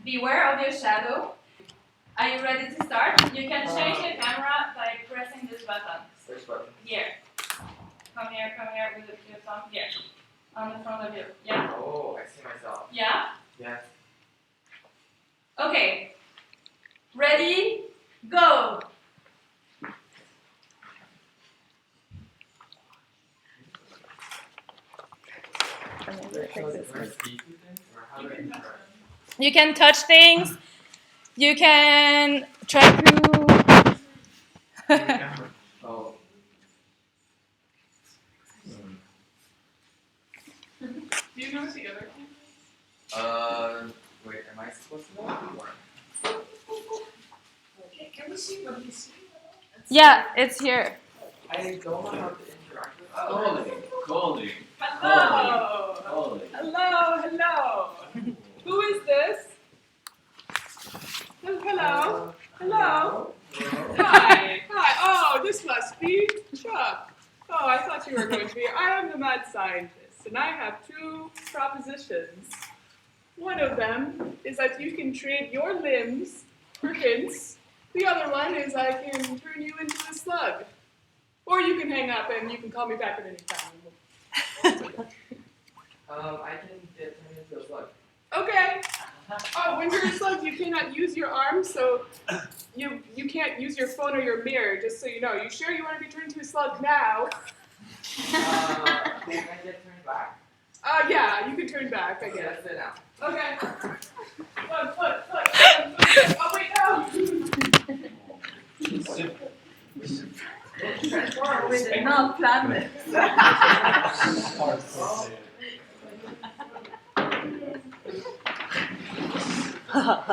beware of your shadow. Are you ready to start? You can change the camera by pressing this button. Which button? Here. Come here with your thumb here. On the front of you. Yeah? Oh, I see myself. Yeah? Yes. Okay. Ready? Go! You can touch things. You can try to. Oh. Do you know the other one? Wait, am I supposed to know? Can we see what you see? Yeah, it's here. I don't know how to interact with Calling. Hello! Hello! Who is this? Hello? Hello? Hi! Oh, this must be Chuck. Oh, I thought you were going to be. I am the mad scientist, and I have two propositions. One of them is that you can trade your limbs for hints. The other one is I can turn you into a slug. Or you can hang up and you can call me back at any time. I can get turned into a slug. Okay. Oh, when you're a slug, you cannot use your arms, so you can't use your phone or your mirror, just so you know. You sure you want to be turned into a slug now? Can I get turned back? Yeah, you can turn back, I Okay, guess. that's it now. Okay. Foot. Oh, wait, no. We did not plan this.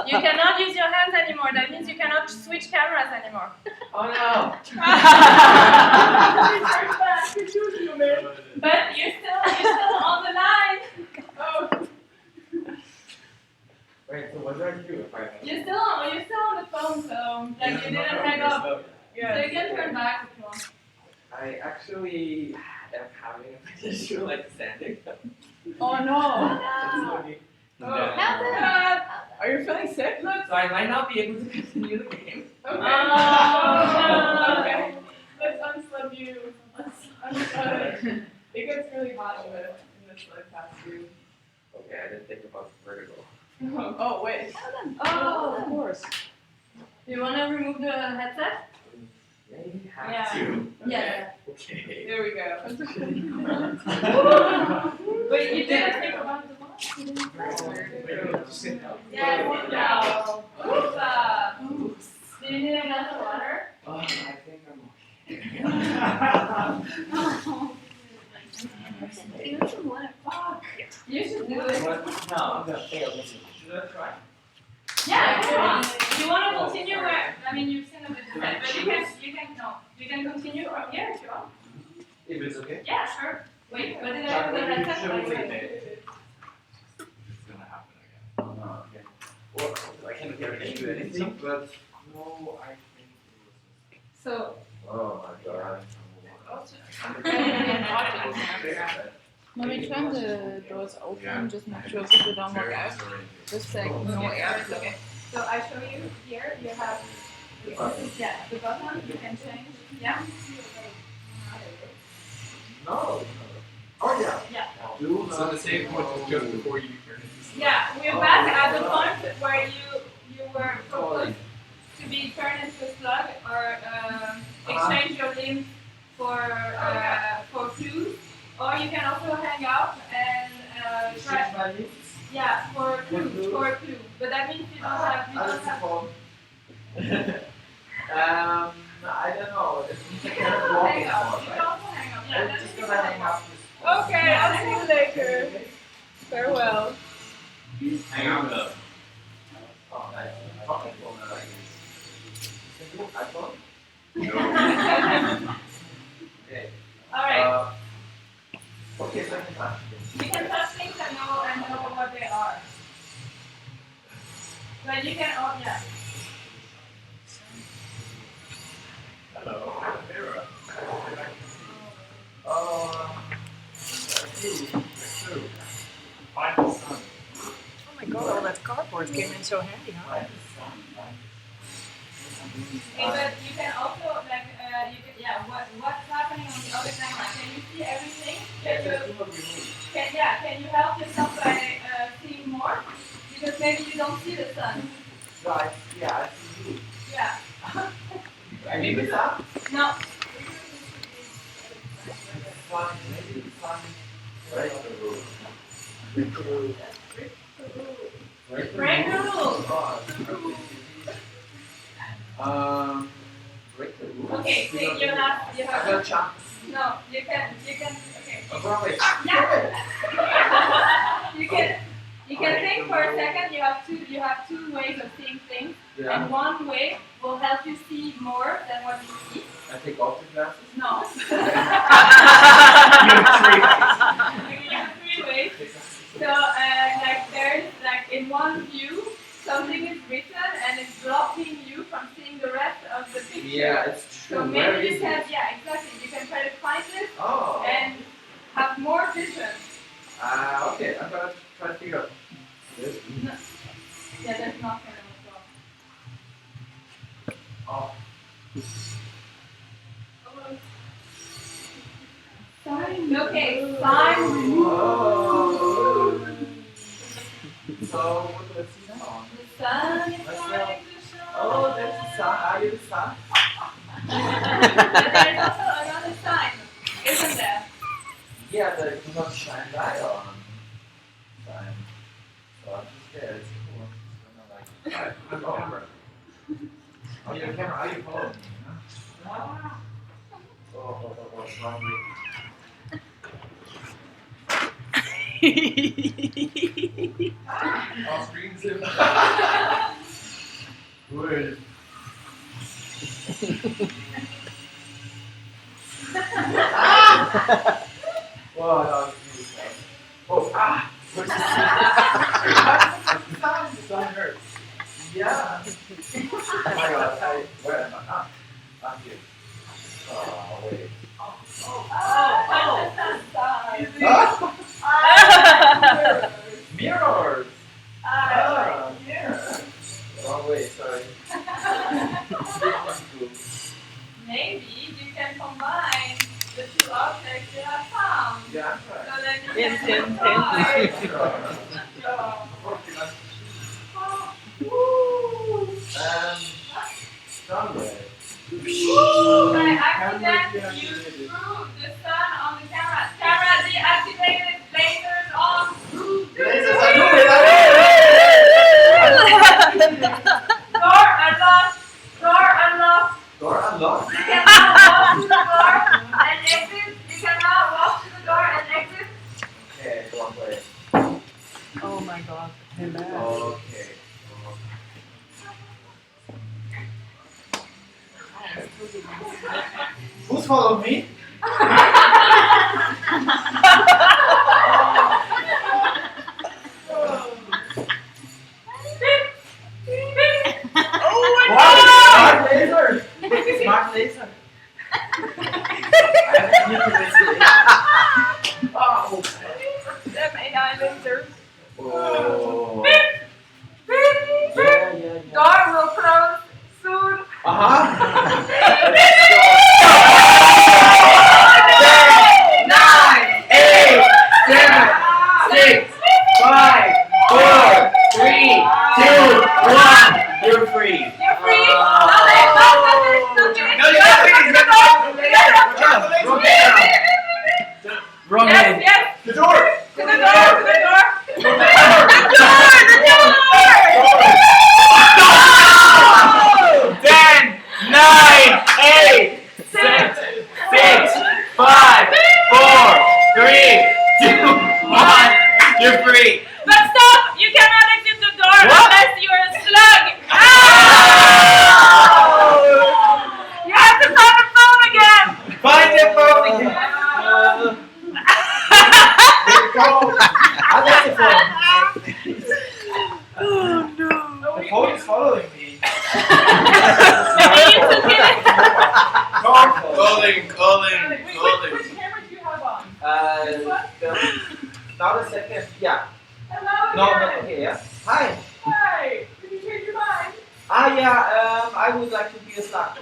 You cannot use your hands anymore. That means you cannot switch cameras anymore. Oh no! But you're still on the line. Oh. Wait, so what do I do if I... You're still on the phone, so like you didn't hang up. Yeah. So you can turn back if you want. I actually am having a issue like standing. Oh, no. That's Oh. Are you feeling sick? Look. so I might not be able to continue the game. Okay. Oh. Okay. Let's unslug you. It gets really hot in the slug past you. Okay, I didn't think about vertigo. Oh, wait. Oh. Of course. Do you want to remove the headset? Maybe have Yeah. to. Yes. Okay. There we go. Wait, you didn't think about the one? Yeah, no. Oops. Do you need a glass of water? I think I'm You should do it. No, I'm gonna fail this one. Should I try? Yeah, if you want. You want to continue where? I mean, you've seen a bit of that, but you can continue from here if you want. If it's okay? Yeah, sure. Wait, what did I do with the headset? It's gonna happen again. Oh, okay. Well, I can't do anything, but no, I think it was. So. Oh my god. When we turn the doors open, just make sure people don't walk out. Just like no air. Okay. So I show you here. You have the button. You can change. Yeah. No. Oh yeah. Yeah. So the same point is just before you turn into Yeah. We're back at the point where you were proposed to be turned into a slug or exchange your limbs for clues. Or you can also hang out and try. Yeah, for a clue. But that means you don't have. I don't know. You can also hang up. You can also hang up. Yeah, I'm that's just gonna hang up. Okay, I'll see you later. Farewell. Hang on though. Oh, nice. Talking phone, like. iPhone? No. Okay. All right. Okay, so I can touch this. You can touch things and know what they are. But you can, yeah. Hello. Vera. Let's see. Find the sun. Oh my god, all that cardboard. passport came in so handy, huh? Okay, but you can also like you can what's happening on the other camera? Can you see everything? Can you help yourself by seeing more? Because maybe you don't see the sun. No, I see you. Yeah. I mean the sun? No. Maybe the sun. Break the rule. Break the rule. Break the rule. Break the rule. Okay, so you have I got a chance. no, you can okay. Probably. Yeah. You can think for a second. You have two ways of seeing things, and one way will help you see more than what you see. I take off the glasses. No. You have 3 ways. You have 3 ways. So like there's like in one view something is written and it's blocking you from seeing the rest of the picture. Yeah, it's true. So maybe you can exactly. You can try to find it and have more vision. Okay, I'm gonna try to figure out. No. Yeah, there's nothing Oh. Okay, sign. Oh. So what do I see now? The sun is starting to show. Oh, there's the sun. Are you the sun? But there's also another sign, isn't there? Yeah, the do not shine light on. Sign. So I'm just there. It's cool. I'm just gonna like. Camera. Oh, you're the camera. Are you following me? Huh? Oh, wrong way. Off screen zoom. Good. Wow, that was really fast. Oh, where's the sun hurts. Yeah. Oh my god, where am I? I'm here. Oh, wait. Mirrors! Mirrors! Wrong way, sorry. Maybe you can combine the 2 objects you have found. Yeah, I'm trying. So then you can combine. Somewhere. By accident, you threw the sun on the camera. Camera deactivated, lasers on. Lasers are moving! Door unlocked. Door unlocked. Door unlocked. You can now walk to the door and exit. You can now walk to the door and exit. Okay, wrong way. Oh my god. Okay. Who's following me? Smart laser! Smart laser! Oh. Them AI lasers. Oh. Door will close soon. Nine, 8, 7, 6, 5, 4, 3, 2, 1. You're free. You're free. No, you're not free. Wrong way. Yes. The door. To the door. To the door. Ten, 9, 8, 6, 5, 4, 3, 2, 1. You're free. But stop! You cannot exit the door unless you're a slug. You have to find the phone again. Find your phone again. There you go. I like the phone. Oh no. The phone is following me. Maybe you took it. Calling. Which camera do you have on? Now the second, yeah. Hello No, again. okay, yeah. Hi. Hi. yeah, I would like to be a slug.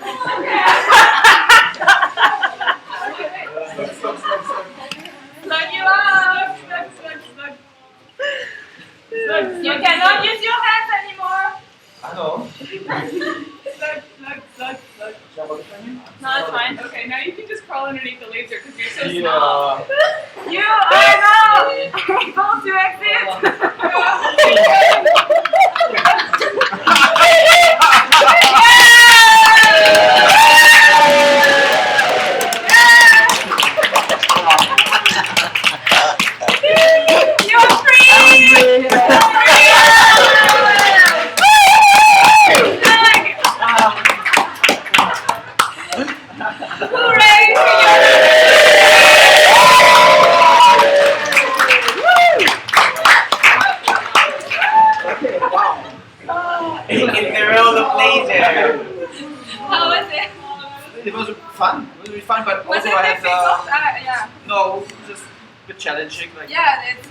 Slug you out. You cannot use your hands anymore. I know. Slug. No, it's fine. Okay, now you can just crawl underneath the laser because you're so small. You are now able to exit. You're free! Hooray Okay, wow. In the world of laser. How was it? It was fun. It was really fun, but Was also it I had difficult? Yeah. no, just a bit challenging. Like Yeah, it's